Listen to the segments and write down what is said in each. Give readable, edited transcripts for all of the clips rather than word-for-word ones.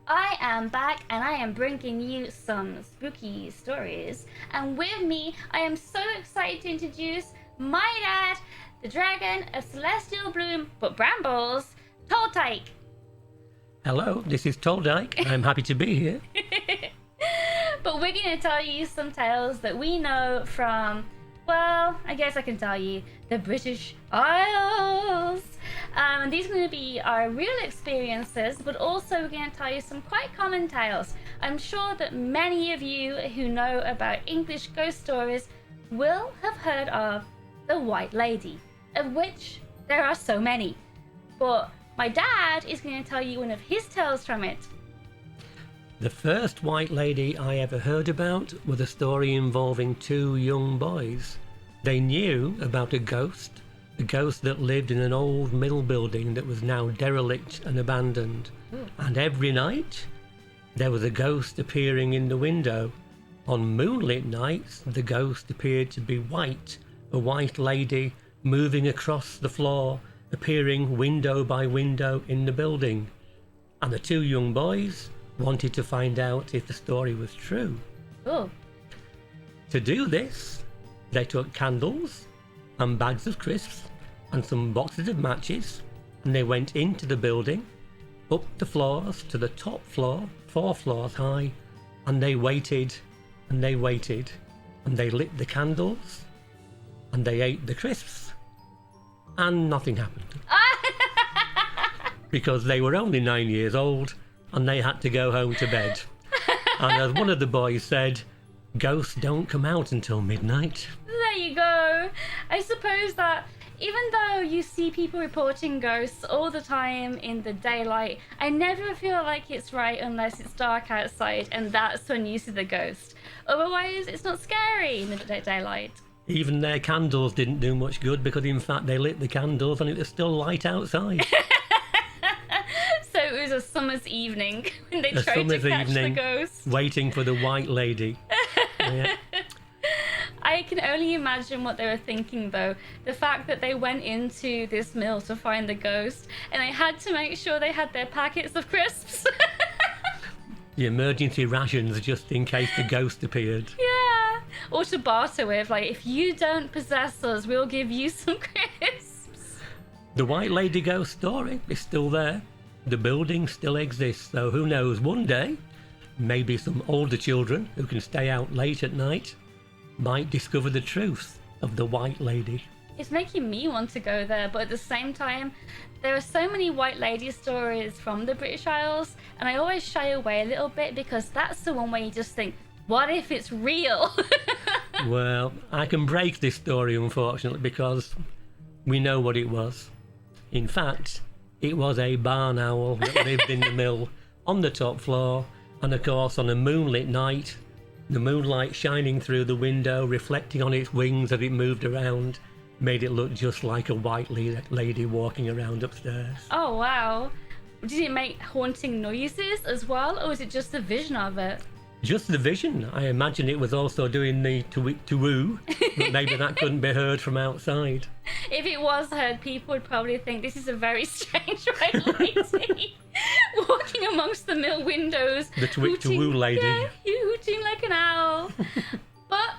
I am back and I am bringing you some spooky stories. And with me, I am so excited to introduce my dad, the dragon of celestial bloom but brambles, Tolteik. Hello, this is Tolteik. I'm happy to be here. But we're going to tell you some tales that we know from, well, I guess I can tell you, the British Isles. And these are going to be our real experiences, but also we're going to tell you some quite common tales. I'm sure that many of you who know about English ghost stories will have heard of the White Lady, of which there are so many. But my dad is going to tell you one of his tales from it. The first White Lady I ever heard about was a story involving two young boys. They knew about a ghost that lived in an old mill building that was now derelict and abandoned. And every night, there was a ghost appearing in the window. On moonlit nights, the ghost appeared to be white, a white lady moving across the floor, appearing window by window in the building. And the two young boys wanted to find out if the story was true. Oh. To do this, they took candles and bags of crisps and some boxes of matches, and they went into the building, up the floors to the top floor, 4 floors high, and they waited and they waited, and they lit the candles and they ate the crisps, and nothing happened. Because they were only 9 years old and they had to go home to bed. And as one of the boys said, ghosts don't come out until midnight. There you go. I suppose that even though you see people reporting ghosts all the time in the daylight, I never feel like it's right unless it's dark outside and that's when you see the ghost. Otherwise, it's not scary in the daylight. Even their candles didn't do much good, because in fact they lit the candles and it was still light outside. So it was a summer's evening when they A tried to summer's catch the evening, ghost. waiting for the White Lady. Yeah. I can only imagine what they were thinking, though. The fact that they went into this mill to find the ghost and they had to make sure they had their packets of crisps. The emergency rations, just in case the ghost appeared. Yeah. Or to barter with, like, if you don't possess us, we'll give you some crisps. The White Lady ghost story is still there. The building still exists, so who knows, one day, maybe some older children who can stay out late at night might discover the truth of the White Lady. It's making me want to go there, but at the same time, there are so many White Lady stories from the British Isles, and I always shy away a little bit because that's the one where you just think, what if it's real? Well, I can break this story, unfortunately, because we know what it was. In fact, it was a barn owl that lived in the mill on the top floor, and of course on a moonlit night, the moonlight shining through the window, reflecting on its wings as it moved around, made it look just like a white lady walking around upstairs. Oh, wow. Did it make haunting noises as well, or was it just the vision of it? Just the vision. I imagine it was also doing the to-woo, but maybe that couldn't be heard from outside. If it was heard, people would probably think this is a very strange white lady walking amongst the mill windows. The to-woo lady. Yeah, hooting like an owl. But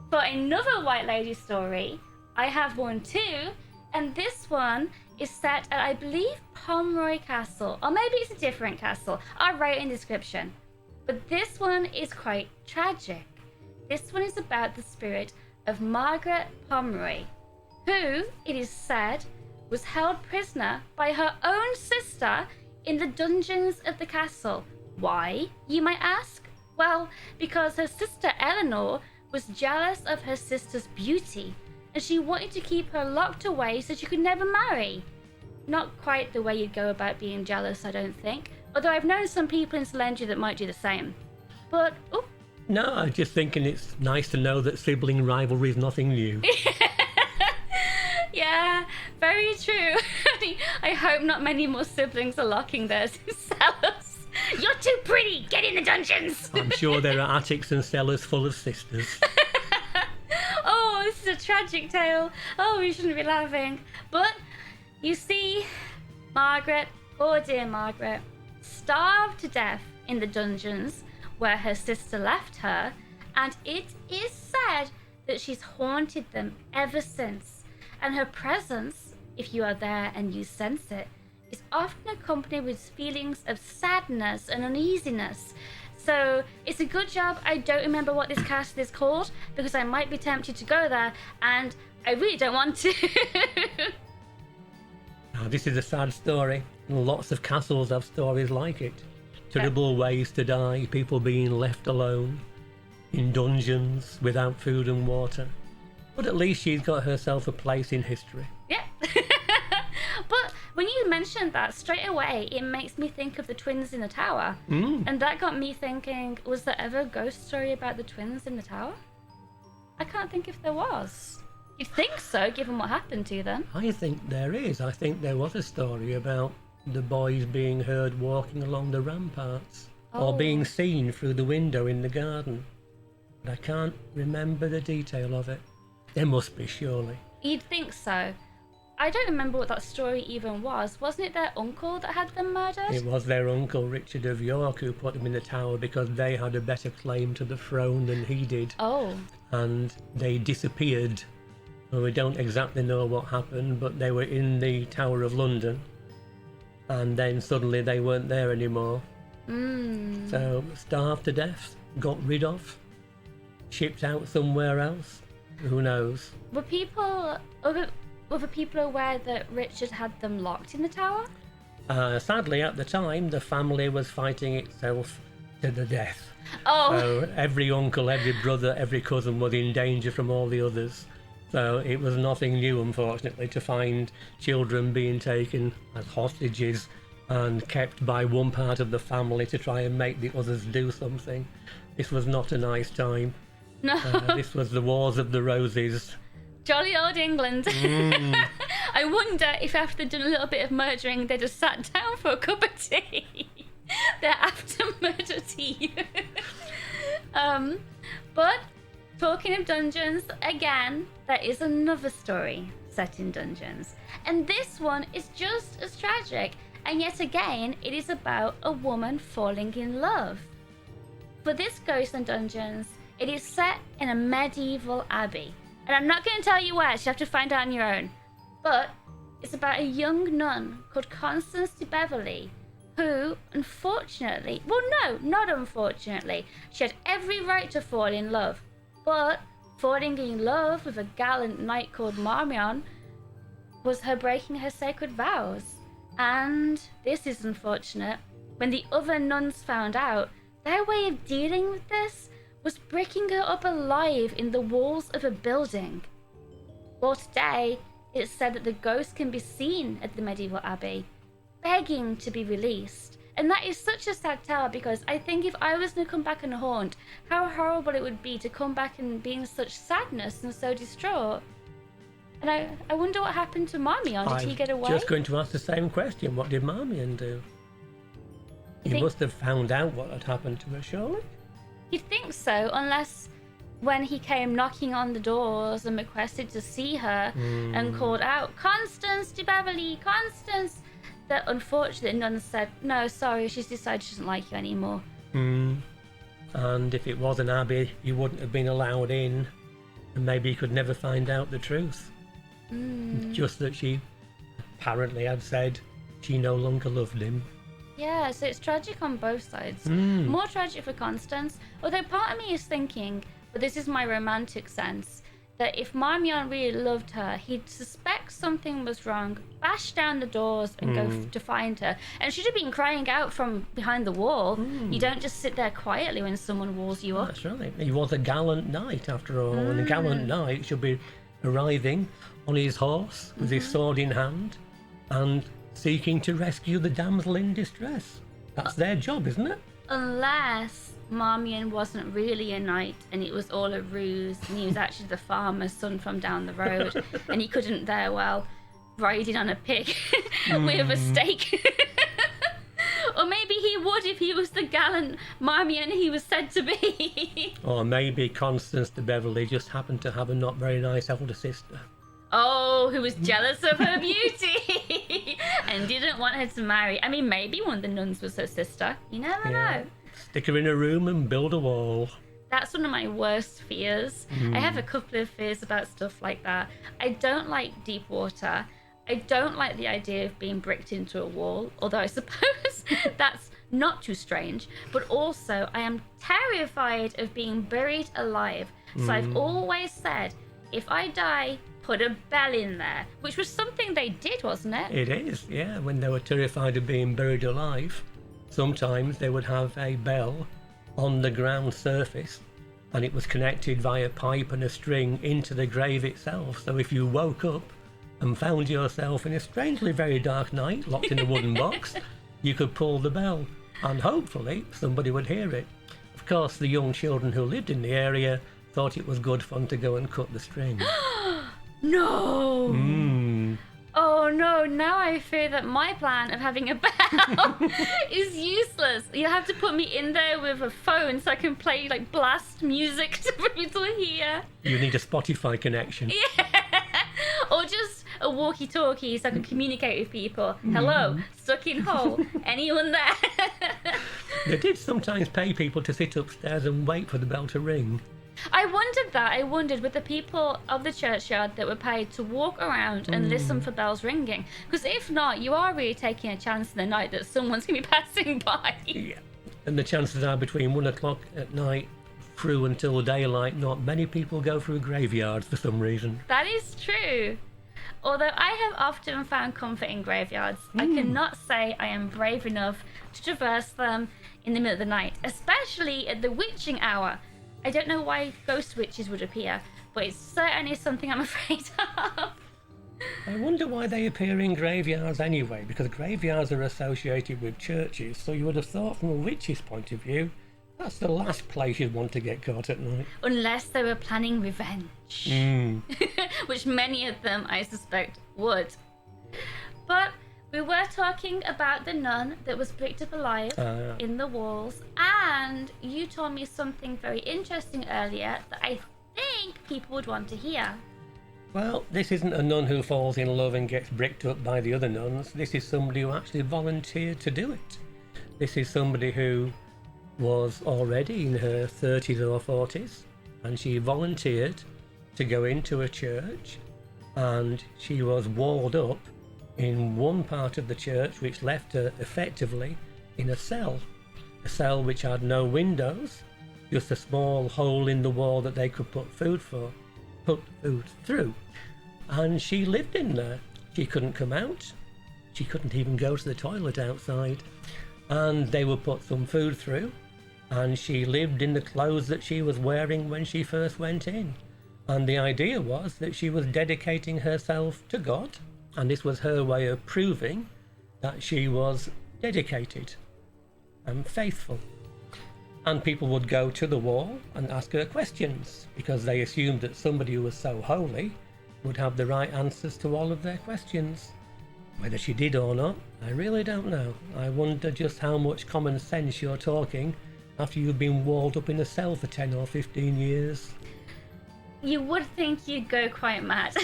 for another White Lady story, I have one too, and this one is set at, I believe, Pomeroy Castle, or maybe it's a different castle. I'll write in the description. But this one is quite tragic. This one is about the spirit of Margaret Pomeroy, who, it is said, was held prisoner by her own sister in the dungeons of the castle. Why, you might ask? Well, because her sister Eleanor was jealous of her sister's beauty, and she wanted to keep her locked away so she could never marry. Not quite the way you'd go about being jealous, I don't think. Although I've known some people in Selendria that might do the same. But, oh. No, I'm just thinking it's nice to know that sibling rivalry is nothing new. Yeah, very true. I hope not many more siblings are locking theirs in cellars. You're too pretty! Get in the dungeons! I'm sure there are attics and cellars full of sisters. Oh, this is a tragic tale. Oh, we shouldn't be laughing. But, you see, Margaret, poor dear Margaret, starved to death in the dungeons where her sister left her, and it is said that she's haunted them ever since. And her presence, if you are there and you sense it, is often accompanied with feelings of sadness and uneasiness. So it's a good job I don't remember what this castle is called, because I might be tempted to go there, and I really don't want to. Now, this is a sad story. Lots of castles have stories like it. Terrible ways to die, people being left alone, in dungeons, without food and water. But at least she's got herself a place in history. Yeah. But when you mentioned that, straight away, it makes me think of the twins in the tower. And that got me thinking, was there ever a ghost story about the twins in the tower? I can't think if there was. You'd think so, given what happened to them. I think there is. I think there was a story about the boys being heard walking along the ramparts, or being seen through the window in the garden. But I can't remember the detail of it. There must be, surely. You'd think so. I don't remember what that story even was. Wasn't it their uncle that had them murdered? It was their uncle, Richard of York, who put them in the tower because they had a better claim to the throne than he did. Oh. And they disappeared. Well, we don't exactly know what happened, but they were in the Tower of London. And then suddenly they weren't there anymore. So, starved to death, got rid of, shipped out somewhere else. Who knows? Were other people aware that Richard had them locked in the tower? Sadly, at the time, the family was fighting itself to the death. Oh. So every uncle, every brother, every cousin was in danger from all the others. So it was nothing new, unfortunately, to find children being taken as hostages and kept by one part of the family to try and make the others do something. This was not a nice time. No. This was the Wars of the Roses. Jolly old England. I wonder if after they'd done a little bit of murdering, they just sat down for a cup of tea. Their after-murder tea. But talking of dungeons, again, there is another story set in dungeons. And this one is just as tragic. And yet again, it is about a woman falling in love. For this Ghost in Dungeons, it is set in a medieval abbey. And I'm not going to tell you where, so you have to find out on your own. But it's about a young nun called Constance de Beverley, who, unfortunately, well, no, not unfortunately, she had every right to fall in love. But falling in love with a gallant knight called Marmion was her breaking her sacred vows. And this is unfortunate. When the other nuns found out, their way of dealing with this was breaking her up alive in the walls of a building. Well, today, it's said that the ghost can be seen at the medieval abbey, begging to be released. And that is such a sad tale, because I think if I was to come back and haunt, how horrible it would be to come back and be in such sadness and so distraught. And I wonder what happened to Marmion. Did he get away? Just going to ask the same question. What did Marmion do? He must have found out what had happened to her, surely? You'd think so, unless when he came knocking on the doors and requested to see her and called out, "Constance de Beverley, Constance!" that unfortunately none said, "No, sorry, she's decided she doesn't like you anymore." And if it was an abbey, you wouldn't have been allowed in, and maybe you could never find out the truth. Just that she apparently had said she no longer loved him. Yeah, so it's tragic on both sides. More tragic for Constance, although part of me is thinking, but this is my romantic sense, that if Marmion really loved her, he'd suspect something was wrong, bash down the doors and go to find her. And she'd have been crying out from behind the wall. You don't just sit there quietly when someone walls you up. That's right. He was a gallant knight, after all, and a gallant knight should be arriving on his horse with his sword in hand and seeking to rescue the damsel in distress. That's their job, isn't it? Unless Marmion wasn't really a knight and it was all a ruse and he was actually the farmer's son from down the road and he couldn't there well riding on a pig with a stake. Or maybe he would if he was the gallant Marmion he was said to be. Or maybe Constance de Beverley just happened to have a not very nice elder sister. Oh, who was jealous of her beauty. and didn't want her to marry. I mean, maybe one of the nuns was her sister. You never know. Stick her in a room and build a wall. That's one of my worst fears. I have a couple of fears about stuff like that. I don't like deep water. I don't like the idea of being bricked into a wall, although I suppose that's not too strange. But also, I am terrified of being buried alive. So I've always said, if I die, put a bell in there, which was something they did, wasn't it? It is, yeah. When they were terrified of being buried alive, sometimes they would have a bell on the ground surface, and it was connected via pipe and a string into the grave itself. So if you woke up and found yourself in a strangely very dark night, locked in a wooden box, you could pull the bell, and hopefully somebody would hear it. Of course, the young children who lived in the area thought it was good fun to go and cut the string. No! Oh no, now I fear that my plan of having a bell is useless. You have to put me in there with a phone so I can play like blast music for people to hear. You need a Spotify connection. Yeah. Or just a walkie-talkie so I can communicate with people. Hello, stuck in hole. Anyone there? They did sometimes pay people to sit upstairs and wait for the bell to ring. I wondered that. I wondered with the people of the churchyard that were paid to walk around and listen for bells ringing. Because if not, you are really taking a chance in the night that someone's going to be passing by. Yeah. And the chances are between 1 o'clock at night through until daylight, not many people go through graveyards for some reason. That is true. Although I have often found comfort in graveyards, I cannot say I am brave enough to traverse them in the middle of the night, especially at the witching hour. I don't know why ghost witches would appear, but it's certainly something I'm afraid of. I wonder why they appear in graveyards anyway, because graveyards are associated with churches, so you would have thought from a witch's point of view, that's the last place you'd want to get caught at night. Unless they were planning revenge. Which many of them, I suspect, would. But we were talking about the nun that was bricked up alive in the walls, and you told me something very interesting earlier that I think people would want to hear. Well, this isn't a nun who falls in love and gets bricked up by the other nuns. This is somebody who actually volunteered to do it. This is somebody who was already in her 30s or 40s, and she volunteered to go into a church, and she was walled up in one part of the church, which left her effectively in a cell which had no windows, just a small hole in the wall that they could put food through. And she lived in there. She couldn't come out. She couldn't even go to the toilet outside. And they would put some food through, and she lived in the clothes that she was wearing when she first went in. And the idea was that she was dedicating herself to God, and this was her way of proving that she was dedicated and faithful. And people would go to the wall and ask her questions, because they assumed that somebody who was so holy would have the right answers to all of their questions. Whether she did or not, I really don't know. I wonder just how much common sense you're talking after you've been walled up in a cell for 10 or 15 years. You would think you'd go quite mad.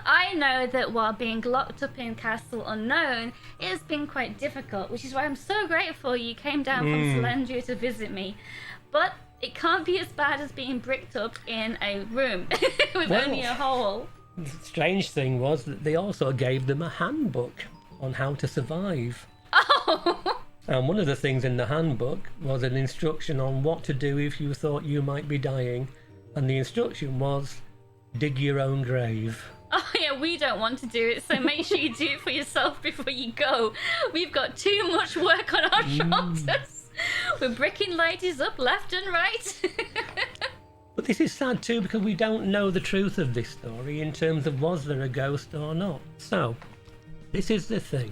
I know that while being locked up in Castle Unknown, it has been quite difficult, which is why I'm so grateful you came down from Selendria to visit me. But it can't be as bad as being bricked up in a room with only a hole. The strange thing was that they also gave them a handbook on how to survive. Oh! And one of the things in the handbook was an instruction on what to do if you thought you might be dying. And the instruction was, dig your own grave. Oh yeah, we don't want to do it, so make sure you do it for yourself before you go. We've got too much work on our shoulders. We're bricking ladies up left and right. But this is sad too, because we don't know the truth of this story in terms of was there a ghost or not. So, this is the thing.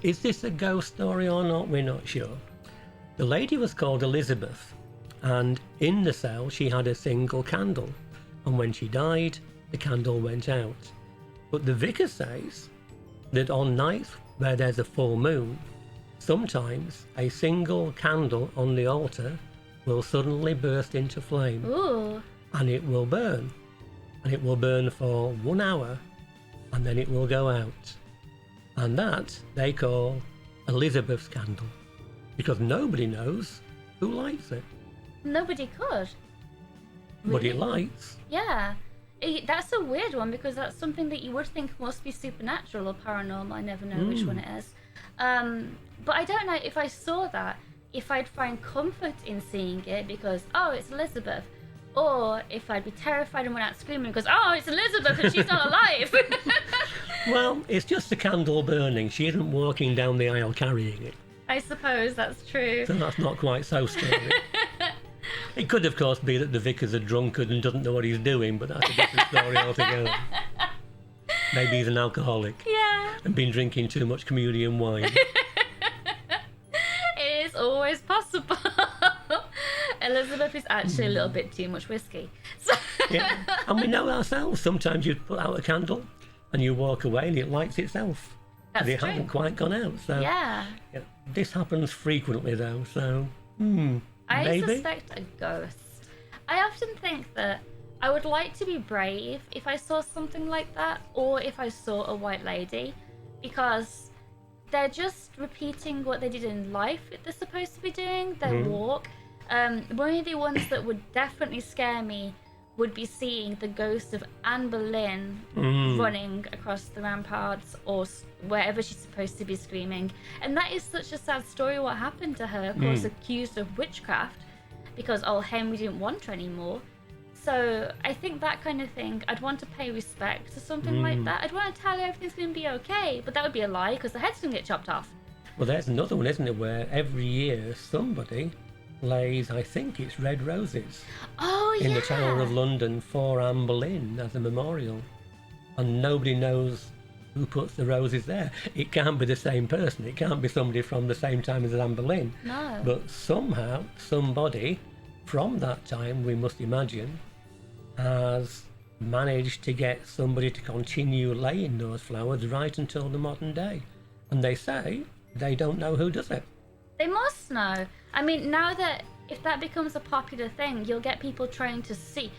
Is this a ghost story or not? We're not sure. The lady was called Elizabeth, and in the cell she had a single candle, and when she died the candle went out. But the vicar says that on nights where there's a full moon, sometimes a single candle on the altar will suddenly burst into flame. Ooh. And it will burn, and it will burn for 1 hour, and then it will go out. And that they call Elizabeth's candle, because nobody knows who lights it. Nobody could. But Really? it lights. Yeah. That's a weird one because that's something that you would think must be supernatural or paranormal. I never know which one it is. But I don't know if I saw that, if I'd find comfort in seeing it because, oh, it's Elizabeth. Or if I'd be terrified and went out screaming because, oh, it's Elizabeth and she's not alive. Well, it's just a candle burning. She isn't walking down the aisle carrying it. I suppose that's true. So that's not quite so scary. It could, of course, be that the vicar's a drunkard and doesn't know what he's doing, but that's a different story altogether. Maybe he's an alcoholic Yeah. and been drinking too much communion wine. It is always possible. Elizabeth is actually a little bit too much whiskey. So Yeah. And we know ourselves. Sometimes you put out a candle and you walk away and it lights itself. That's It true. hasn't quite gone out. So Yeah. yeah, this happens frequently, though. So I maybe. suspect a ghost. I often think that I would like to be brave if I saw something like that, or if I saw a white lady, because they're just repeating what they did in life that they're supposed to be doing, their walk. One of the ones that would definitely scare me would be seeing the ghost of Anne Boleyn running across the ramparts or wherever she's supposed to be screaming. And that is such a sad story what happened to her, of course, accused of witchcraft because old Henry didn't want her anymore. So I think that kind of thing, I'd want to pay respect to something like that. I'd want to tell her everything's going to be okay, but that would be a lie because the head's going to get chopped off. Well, there's another one, isn't it, where every year somebody lays, I think it's red roses, Oh, yeah. in the Tower of London for Anne Boleyn as a memorial. And nobody knows who puts the roses there. It can't be the same person. It can't be somebody from the same time as Anne Boleyn. No. But somehow, somebody from that time, we must imagine, has managed to get somebody to continue laying those flowers right until the modern day. And they say they don't know who does it. They must know. I mean, now that if that becomes a popular thing, you'll get people trying to see.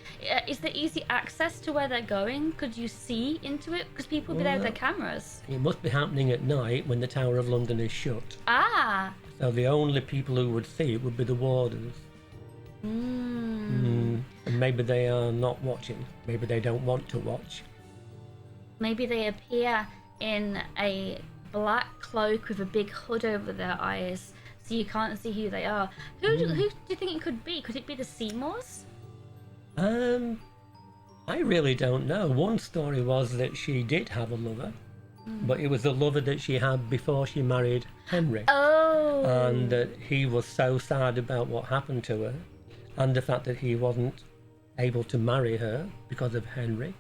Is there easy access to where they're going? Could you see into it? Because people will be there with their cameras. It must be happening at night when the Tower of London is shut. Ah. So the only people who would see it would be the wardens. And maybe they are not watching. Maybe they don't want to watch. Maybe they appear in a black cloak with a big hood over their eyes, so you can't see who they are. Who do you think it could be? Could it be the Seymours? I really don't know. One story was that she did have a lover, but it was the lover that she had before she married Henry. Oh. And that he was so sad about what happened to her and the fact that he wasn't able to marry her because of Henry,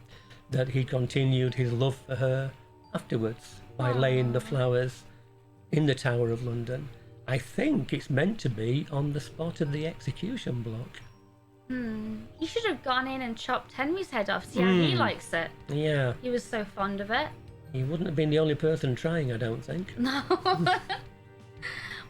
that he continued his love for her afterwards by laying the flowers in the Tower of London. I think it's meant to be on the spot of the execution block. He should have gone in and chopped Henry's head off, see how he likes it. Yeah, He was so fond of it. he wouldn't have been the only person trying, I don't think. No.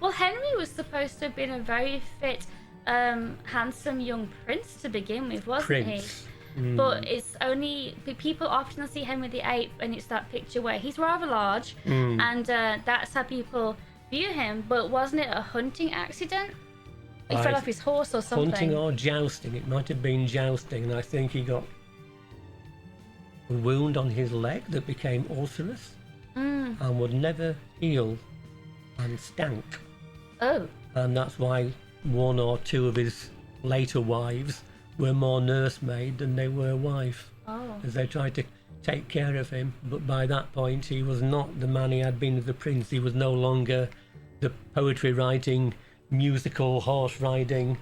Well, Henry was supposed to have been a very fit, handsome young prince to begin with, wasn't Prince. he? But it's only people often see Henry VIII, and it's that picture where he's rather large, and that's how people view him. But wasn't it a hunting accident? He fell off his horse or something. Hunting or jousting, it might have been jousting, and I think he got a wound on his leg that became ulcerous and would never heal and stank. Oh. And that's why one or two of his later wives were more nursemaid than they were wife, as they tried to take care of him. But by that point, he was not the man he had been as a prince. He was no longer the poetry writing, musical, horse riding,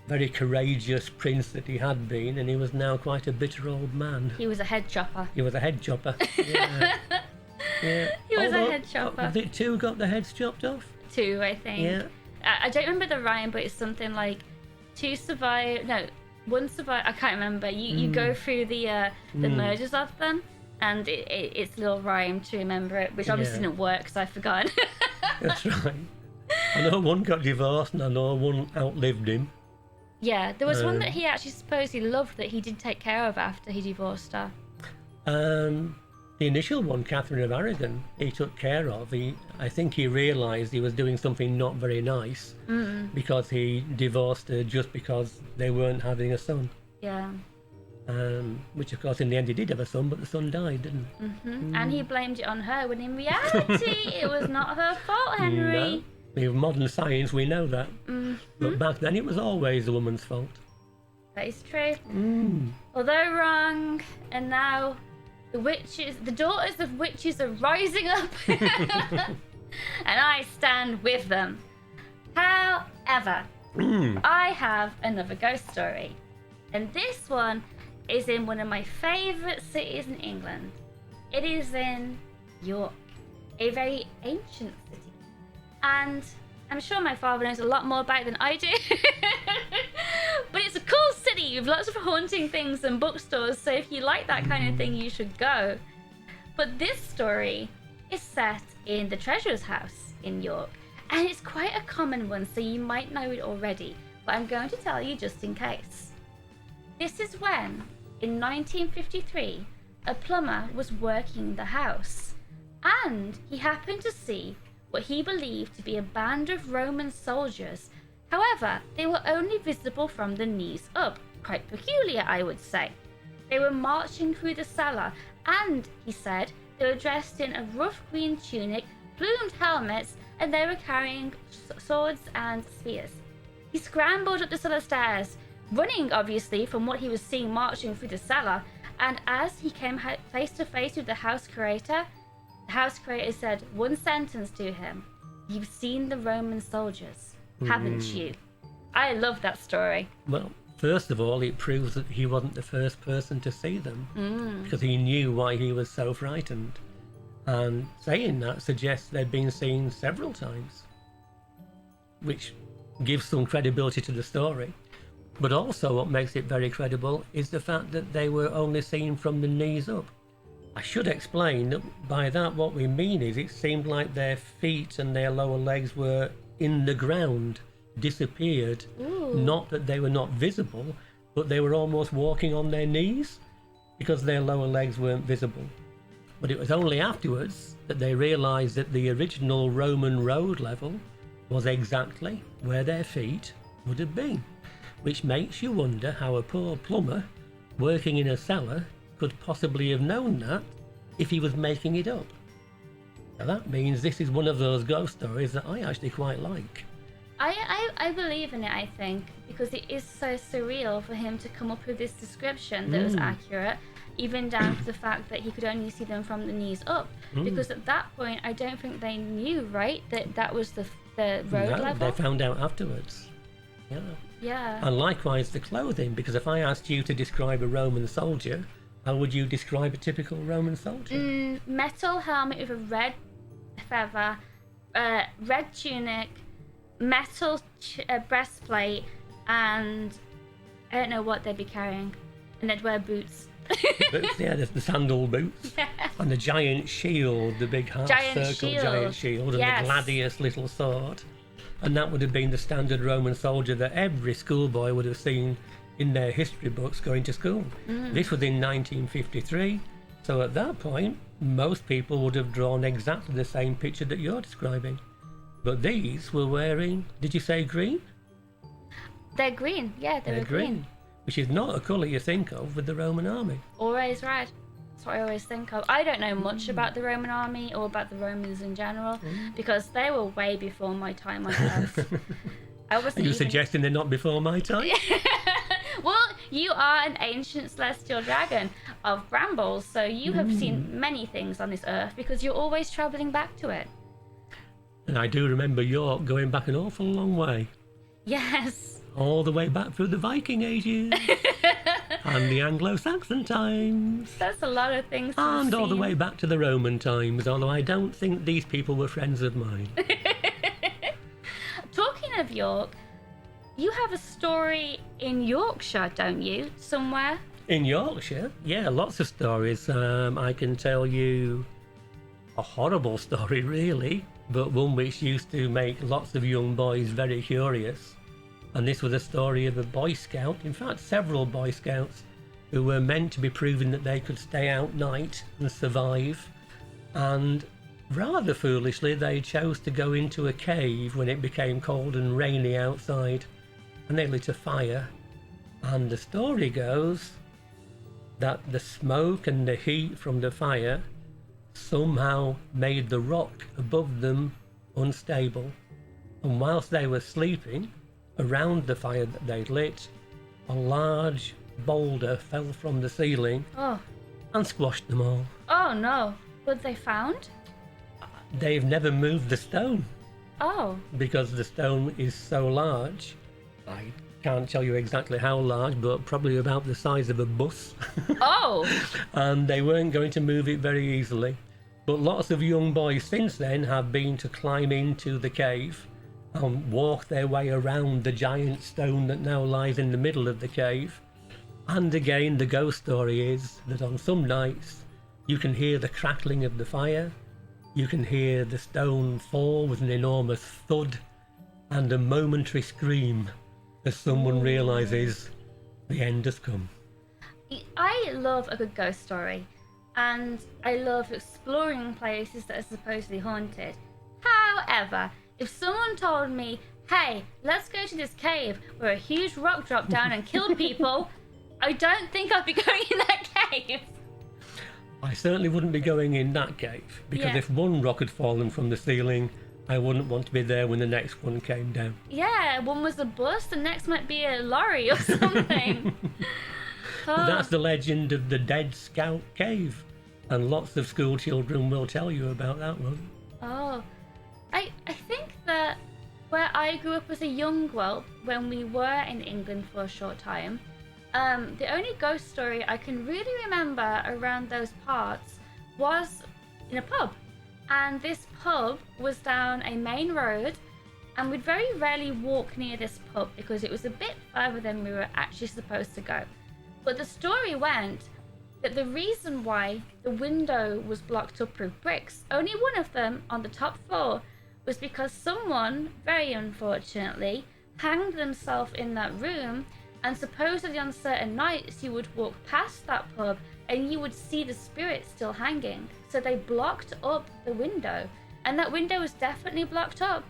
very courageous prince that he had been, and he was now quite a bitter old man. He was a head chopper. He was a head chopper. Yeah. Yeah. He was a head chopper. Was it two got the heads chopped off? Two, I think. Yeah. I don't remember the rhyme, but it's something like two survive. No, one survive. I can't remember. You go through the mergers of them, and it's a little rhyme to remember it, which obviously didn't work because I forgot. That's right. I know one got divorced and I know one outlived him. Yeah, there was one that he actually supposedly loved that he did take care of after he divorced her. The initial one, Catherine of Aragon, he took care of. I think he realised he was doing something not very nice because he divorced her just because they weren't having a son. Yeah. Which, of course, in the end he did have a son, but the son died, didn't he? And he blamed it on her, when in reality it was not her fault, Henry. No. With modern science, we know that. But back then it was always the woman's fault. That is true. Although wrong, and now the daughters of witches are rising up, and I stand with them. However, I have another ghost story, and this one is in one of my favourite cities in England. It is in York, a very ancient city, and I'm sure my father knows a lot more about it than I do. But it's a cool city with lots of haunting things and bookstores, so if you like that kind of thing, you should go. But this story is set in the Treasurer's House in York, and it's quite a common one, so you might know it already, but I'm going to tell you just in case. This is when, in 1953, a plumber was working the house, and he happened to see what he believed to be a band of Roman soldiers. However, they were only visible from the knees up. Quite peculiar, I would say. They were marching through the cellar, and, he said, they were dressed in a rough green tunic, plumed helmets, and they were carrying swords and spears. He scrambled up the cellar stairs, running, obviously, from what he was seeing marching through the cellar, and as he came face to face with the house curator said one sentence to him: "You've seen the Roman soldiers, haven't you?" I love that story. Well, first of all, it proves that he wasn't the first person to see them, because he knew why he was so frightened. And saying that suggests they'd been seen several times, which gives some credibility to the story. But also what makes it very credible is the fact that they were only seen from the knees up. I should explain that by that what we mean is it seemed like their feet and their lower legs were in the ground, disappeared. Not that they were not visible, but they were almost walking on their knees because their lower legs weren't visible. But it was only afterwards that they realised that the original Roman road level was exactly where their feet would have been, which makes you wonder how a poor plumber working in a cellar could possibly have known that if he was making it up. Now that means this is one of those ghost stories that I actually quite like. I believe in it, I think, because it is so surreal for him to come up with this description that was accurate, even down to the fact that he could only see them from the knees up. Because at that point, I don't think they knew, right, that was the road level? They found out afterwards. Yeah. And likewise the clothing, because if I asked you to describe a Roman soldier, how would you describe a typical Roman soldier? Metal helmet with a red feather, red tunic, metal breastplate, and I don't know what they'd be carrying. And they'd wear boots. Boots, yeah, the sandal boots. Yeah. And the giant shield, the big giant shield, and the gladius little sword. And that would have been the standard Roman soldier that every schoolboy would have seen in their history books going to school. This was in 1953, so at that point most people would have drawn exactly the same picture that you're describing. But these were wearing, did you say green? They're green, yeah, they're green. Which is not a colour you think of with the Roman army. Always red. That's what I always think of. I don't know much about the Roman army or about the Romans in general, because they were way before my time on Earth. Are you suggesting they're not before my time? Well, you are an ancient celestial dragon of brambles, so you have seen many things on this earth because you're always travelling back to it. And I do remember York going back an awful long way. Yes. All the way back through the Viking ages and the Anglo-Saxon times. That's a lot of things. And all the way back to the Roman times, although I don't think these people were friends of mine. Talking of York, you have a story in Yorkshire, don't you? Somewhere? In Yorkshire? Yeah, lots of stories. I can tell you a horrible story, really, but one which used to make lots of young boys very curious. And this was a story of a Boy Scout, in fact several Boy Scouts, who were meant to be proving that they could stay out night and survive. And rather foolishly, they chose to go into a cave when it became cold and rainy outside, and they lit a fire. And the story goes that the smoke and the heat from the fire somehow made the rock above them unstable. And whilst they were sleeping, around the fire that they'd lit, a large boulder fell from the ceiling Oh. and squashed them all. Oh no. Were they found? They've never moved the stone Oh. because the stone is so large. I can't tell you exactly how large, but probably about the size of a bus. Oh. And they weren't going to move it very easily. But lots of young boys since then have been to climb into the cave and walk their way around the giant stone that now lies in the middle of the cave. And again, the ghost story is that on some nights you can hear the crackling of the fire, you can hear the stone fall with an enormous thud, and a momentary scream as someone realises the end has come. I love a good ghost story, and I love exploring places that are supposedly haunted. However, if someone told me, hey, let's go to this cave where a huge rock dropped down and killed people, I don't think I'd be going in that cave. I certainly wouldn't be going in that cave, because Yeah. if one rock had fallen from the ceiling, I wouldn't want to be there when the next one came down. Yeah, one was a bus, the next might be a lorry or something. Oh. That's the legend of the Dead Scout Cave, and lots of school children will tell you about that one. Oh, I think that where I grew up as a young whelp, when we were in England for a short time, the only ghost story I can really remember around those parts was in a pub. And this pub was down a main road, and we'd very rarely walk near this pub because it was a bit further than we were actually supposed to go. But the story went that the reason why the window was blocked up with bricks, only one of them on the top floor, was because someone, very unfortunately, hanged themselves in that room, and supposedly on certain nights you would walk past that pub and you would see the spirit still hanging. So they blocked up the window, and that window was definitely blocked up.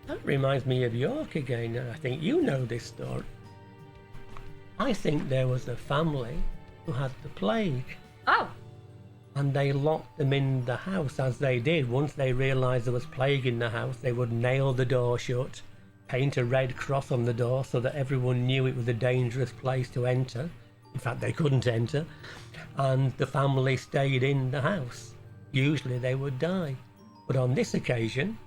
That reminds me of York again, and I think you know this story. I think there was a family who had the plague, Oh, and they locked them in the house as they did. Once they realised there was plague in the house, they would nail the door shut, paint a red cross on the door so that everyone knew it was a dangerous place to enter. In fact, they couldn't enter, and the family stayed in the house. Usually they would die, but on this occasion,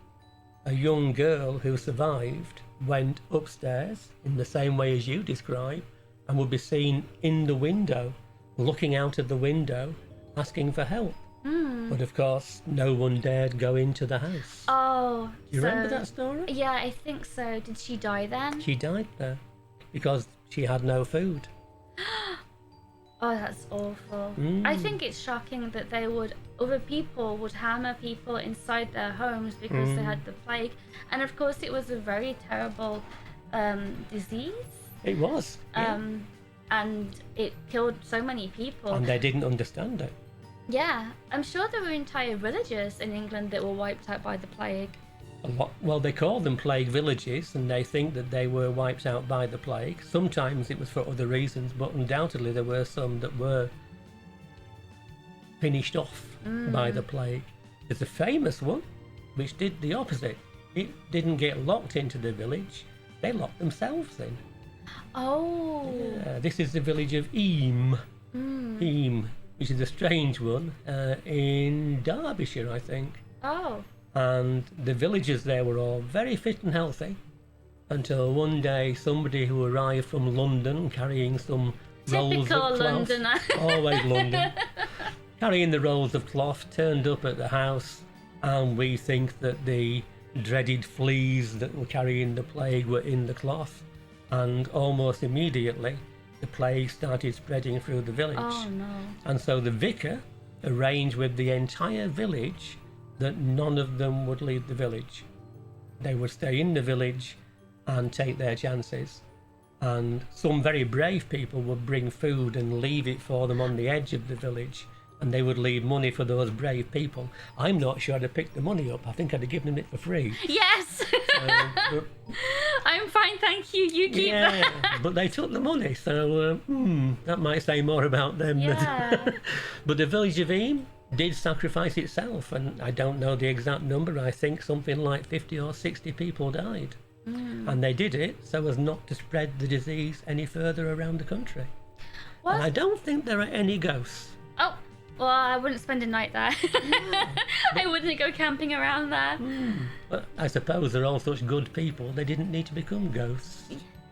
a young girl who survived went upstairs in the same way as you describe, and would be seen in the window, looking out of the window, asking for help. But of course, no one dared go into the house. oh. Do you remember that story? Yeah, I think so. Did she die then? She died there because she had no food. Oh, that's awful. I think it's shocking that other people would hammer people inside their homes because they had the plague. And of course, it was a very terrible disease. It was. Yeah. And it killed so many people. And they didn't understand it. Yeah, I'm sure there were entire villages in England that were wiped out by the plague. A lot. Well, they call them plague villages, and they think that they were wiped out by the plague. Sometimes it was for other reasons, but undoubtedly there were some that were finished off by the plague. There's a famous one which did the opposite. It didn't get locked into the village, they locked themselves in. Oh. This is the village of Eyam. Eyam, which is a strange one, in Derbyshire, I think. Oh. And the villagers there were all very fit and healthy until one day somebody who arrived from London carrying some rolls of Typical cloth, Londoner. always London, carrying the rolls of cloth, turned up at the house, and we think that the dreaded fleas that were carrying the plague were in the cloth, and almost immediately the plague started spreading through the village. Oh no. And so the vicar arranged with the entire village that none of them would leave the village. They would stay in the village and take their chances. and some very brave people would bring food and leave it for them on the edge of the village, and they would leave money for those brave people. I'm not sure I'd have picked the money up. I think I'd have given them it for free. Yes. But, I'm fine, thank you. You keep that. but they took the money, so that might say more about them. Yeah. But the village of Eyam did sacrifice itself, and I don't know the exact number. I think something like 50 or 60 people died. And they did it so as not to spread the disease any further around the country. What? And I don't think there are any ghosts. Oh, well, I wouldn't spend a night there. I wouldn't go camping around there. But I suppose they're all such good people, they didn't need to become ghosts.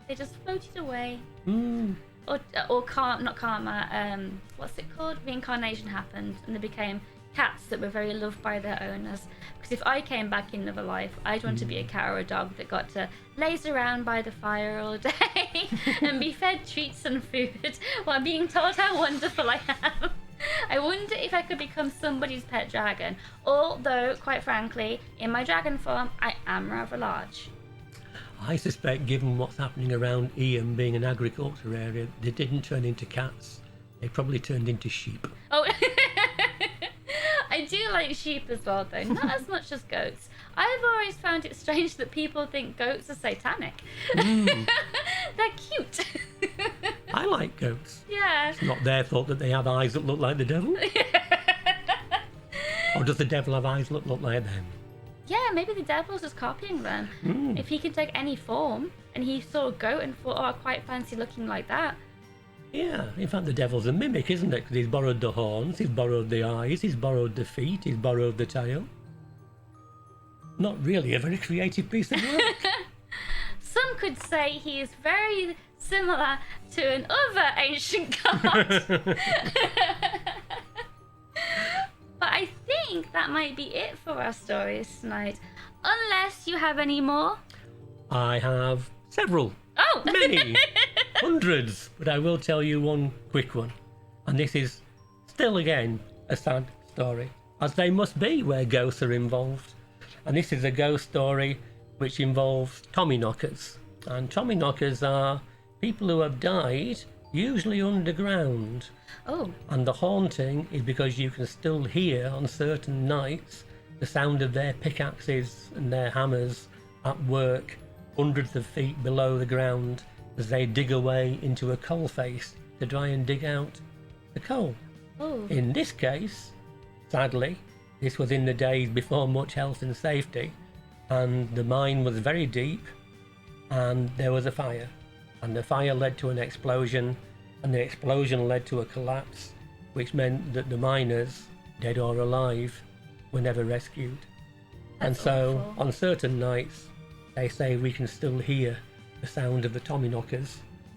They just floated away. Or not karma, what's it called? Reincarnation happened, and they became cats that were very loved by their owners. Because if I came back in another life, I'd want to be a cat or a dog that got to laze around by the fire all day and be fed treats and food while being told how wonderful I am. I wonder if I could become somebody's pet dragon, although, quite frankly, in my dragon form, I am rather large. I suspect, given what's happening around Eyam being an agriculture area, they didn't turn into cats. They probably turned into sheep. Oh, I do like sheep as well, though. Not as much as goats. I've always found it strange that people think goats are satanic. They're cute. I like goats. Yeah. It's not their fault that they have eyes that look like the devil. Or does the devil have eyes that look like them? Yeah, maybe the devil's just copying them. If he can take any form, and he saw a goat and thought, oh, I quite fancy looking like that. Yeah, in fact the devil's a mimic, isn't it? Because he's borrowed the horns, he's borrowed the eyes, he's borrowed the feet, he's borrowed the tail. Not really a very creative piece of work. Some could say he is very similar to an other ancient god. But I think that might be it for our stories tonight. Unless you have any more. I have several. Oh! Many. Hundreds. But I will tell you one quick one. And this is still again a sad story, as they must be where ghosts are involved. And this is a ghost story which involves Tommyknockers. And Tommyknockers are people who have died, usually underground. Oh. And the haunting is because you can still hear on certain nights the sound of their pickaxes and their hammers at work hundreds of feet below the ground as they dig away into a coal face to try and dig out the coal. Oh. In this case, sadly, this was in the days before much health and safety, and the mine was very deep, and there was a fire, and the fire led to an explosion, and the explosion led to a collapse, which meant that the miners, dead or alive, were never rescued. That's and so, awful. on certain nights, they say we can still hear the sound of the Tommyknockers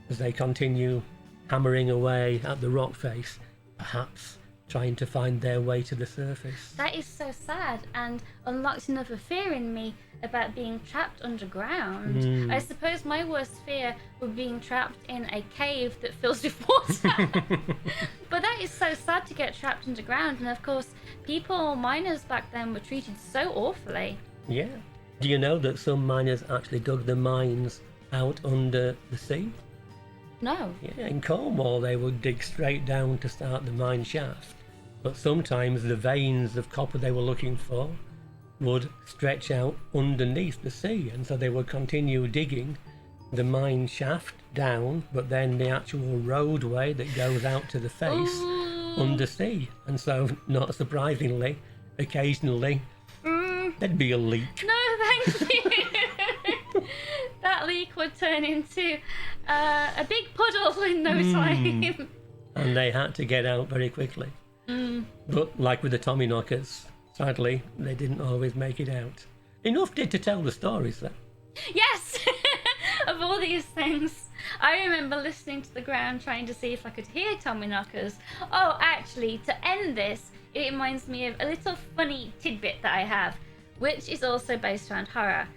as they continue hammering away at the rock face, perhaps trying to find their way to the surface. That is so sad, and unlocked another fear in me about being trapped underground. I suppose my worst fear would be being trapped in a cave that fills with water. But that is so sad to get trapped underground, and of course, miners back then were treated so awfully. Yeah. Do you know that some miners actually dug the mines out under the sea? No. Yeah, in Cornwall they would dig straight down to start the mine shaft. But sometimes the veins of copper they were looking for would stretch out underneath the sea, and so they would continue digging the mine shaft down, but then the actual roadway that goes out to the face under sea. And so, not surprisingly, occasionally there'd be a leak. No, thank you. That leak would turn into a big puddle in no time. And they had to get out very quickly. But like with the Tommyknockers, sadly, they didn't always make it out. Enough did to tell the stories, though. Yes! Of all these things, I remember listening to the ground trying to see if I could hear Tommyknockers. Oh, actually, to end this, it reminds me of a little funny tidbit that I have, which is also based around horror.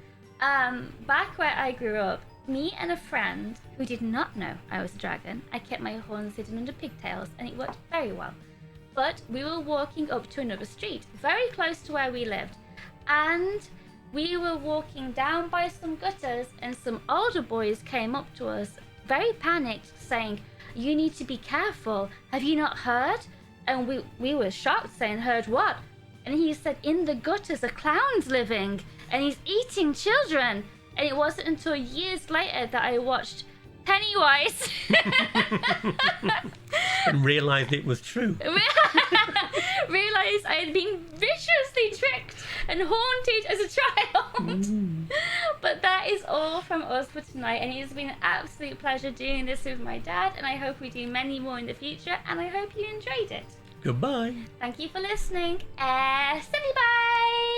Back where I grew up, me and a friend who did not know I was a dragon, I kept my horns hidden under pigtails, and it worked very well. But we were walking up to another street, very close to where we lived, and we were walking down by some gutters, and some older boys came up to us very panicked, saying, "You need to be careful. Have you not heard?" And we were shocked, saying, "Heard what?" And he said, "In the gutters, a clown's living, and he's eating children." And it wasn't until years later that I watched Pennywise And realised it was true. realized I had been viciously tricked and haunted as a child. But that is all from us for tonight, and it has been an absolute pleasure doing this with my dad, and I hope we do many more in the future, and I hope you enjoyed it. Goodbye. Thank you for listening. Steady bye.